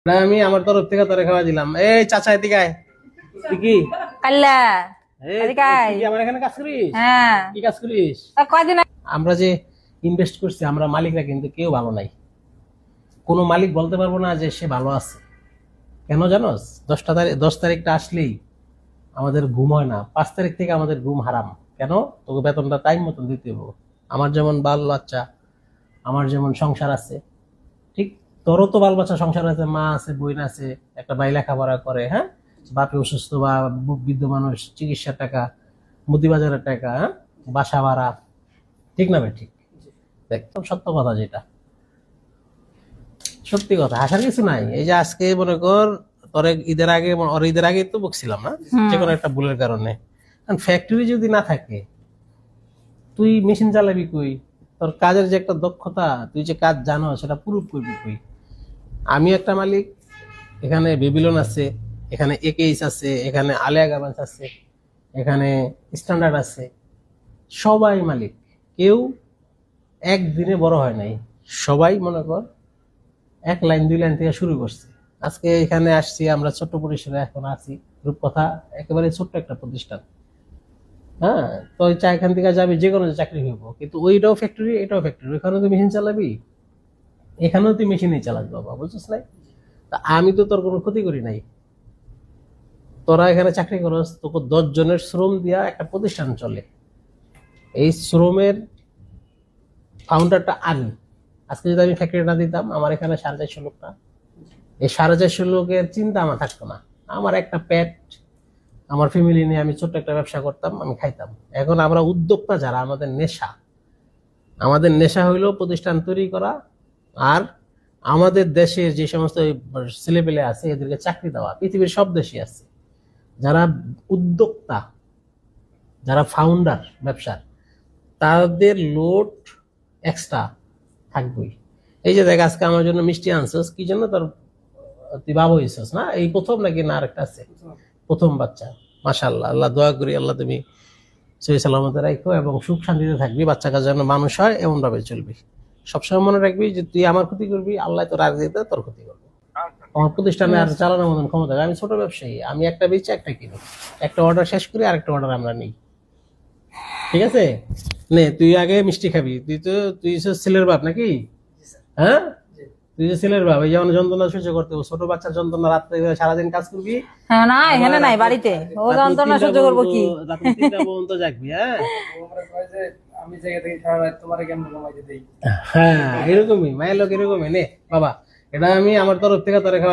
না আমি আমার তরফ থেকে তোরে খাওয়া দিলাম। এই চাচা এদিকে আয়। তুই কি কাল্লা এই এদিকে আয়। তুই কি আমার এখানে কাজ করিস? হ্যাঁ কি কাজ করিস? কয়দিন আমরা যে ইনভেস্ট করছি আমরা মালিকরা কিন্তু কেউ ভালো নাই। কোনো মালিক বলতে পারবো না যে সে ভালো আছে। কেন জানোস? 10 তারিখটা আসলেই আমাদের ঘুম হয় না। 5 তারিখ থেকে আমাদের ঘুম হারাম। কেন? তোকে বেতনটা টাইম মতন দিতে হবে। আমার যেমন বাল বাচ্চা, আমার যেমন সংসার আছে, ঠিক তোরও তো বাল বাচ্চা সংসার আছে, মা আছে, বোন আছে, একটা ভাই লেখাপড়া করে, হ্যাঁ, বাপে অসুস্থ বা বৃদ্ধ মানুষ, চিকিৎসার টাকা, মুদিবাজারের টাকা, হ্যাঁ, বাসা ভাড়া, ঠিক না ভাই? ঠিক, একদম সত্য কথা, যেটা সত্যি কথা, হাসার কিছু নাই। এই যে আজকে মনে কর তোর ঈদের আগে তো বকছিলাম না, যে কোনো একটা ভুলের কারণে। ফ্যাক্টরি যদি না থাকে তুই মেশিন চালাবি কই? তোর কাজের যে একটা দক্ষতা, তুই যে কাজ জানো সেটা প্রুফ করবি কই? আমি একটা মালিক, এখানে বেবিলন আছে, এখানে একেইস আছে, এখানে আলিয়া গার্মেন্টস আছে, এখানে স্ট্যান্ডার্ড আছে, সবাই মালিক। কেউ একদিনে বড় হয় নাই, সবাই মনে কর 1 লাইন 2 লাইন থেকে শুরু করছে। আজকে এখানে আসছি আমরা ছোট্ট পরিসরে, এখন আছি রূপকথা, একেবারে ছোট্ট একটা প্রতিষ্ঠান। হ্যাঁ, তো চা এখান থেকে যাবি যে কোনো চাকরি হইব, কিন্তু ওইটাও ফ্যাক্টরি এটাও ফ্যাক্টরি, ওইখানেও তুই মেশিন চালাবি, এখানেও তুই মেশিনই চালাবি, বাবা বুঝছিস নাই? তা আমি তো তোর কোনো ক্ষতি করি নাই। তোরা এখানে চাকরি করস, তোকে 10 জনের শ্রম দিয়া একটা প্রতিষ্ঠান চলে। এই শ্রমের ফাউন্ডারটা আমি। আজকে যদি আমি ফ্যাক্টরি না দিতাম, আমার এখানে 450 লোক না, এই 450 লোকের চিন্তা আমার থাকতো না। আমার একটা পেট, আমার ফ্যামিলি নিয়ে আমি ছোট্ট একটা ব্যবসা করতাম, আমি খাইতাম। এখন আমরা উদ্যোক্তা যারা, আমাদের নেশা হইলো প্রতিষ্ঠান তৈরি করা, আর আমাদের দেশের যে সমস্ত ছেলেপেলে আছে এদেরকে চাকরি দেওয়া। পৃথিবীর সব দেশে আছে যারা উদ্যোক্তা, যারা ফাউন্ডার ব্যবসার, তাদের লোড এক্সট্রা থাকবেই। এই যে দেখ আজকে আমার জন্য মিষ্টি আনছস, কি জন্য? তোর তুই বাবা হয়েছস না? এই প্রথম নাকি না আরেকটা আছে? প্রথম বাচ্চা। মাশাআল্লাহ, আল্লাহ দোয়া করি আল্লাহ তুমি সহি সালামতে রাখো এবং সুখ শান্তিতে থাকবি, বাচ্চাটা যেন মানুষ হয় এমন ভাবে চলবি। সবসময় মনে রাখবি যে তুই আমার ক্ষতি করবি, আল্লাহ তোর আর দিতে তোর ক্ষতি করবে। আমার প্রতিষ্ঠানে আর চালানোর মতন ক্ষমতা নেই। আমি ছোট ব্যবসায়ী, আমি একটা বেচে একটা কিনি, একটা অর্ডার শেষ করি আরেকটা অর্ডার আমরা নিই। ঠিক আছে, নে তুই আগে মিষ্টি খাবি। তুই ছেলের বাপ নাকি? হ্যাঁ, তুই যে ছেলের বাপ, এই যেমন যন্ত্রণা সহ্য করতে হবে, ছোট বাচ্চার যন্ত্রণা, রাত্রে সারাদিন কাজ করবি, হ্যাঁ না এখানে আবার নাই বাড়িতে, ও রাত্রে যন্ত্রণা 3টা সহ্য করবো কি? রাত্রে 3টা পর্যন্ত জাগবি। হ্যাঁ, আমি জায়গা থেকে সারা রাত তোমার কেমন ঘুমাইতে দেই। হ্যাঁ, এরকমই মায়ের লোক, এরকমই। নে বাবা, এটা আমি আমার তরফ থেকে তোরে খাওয়া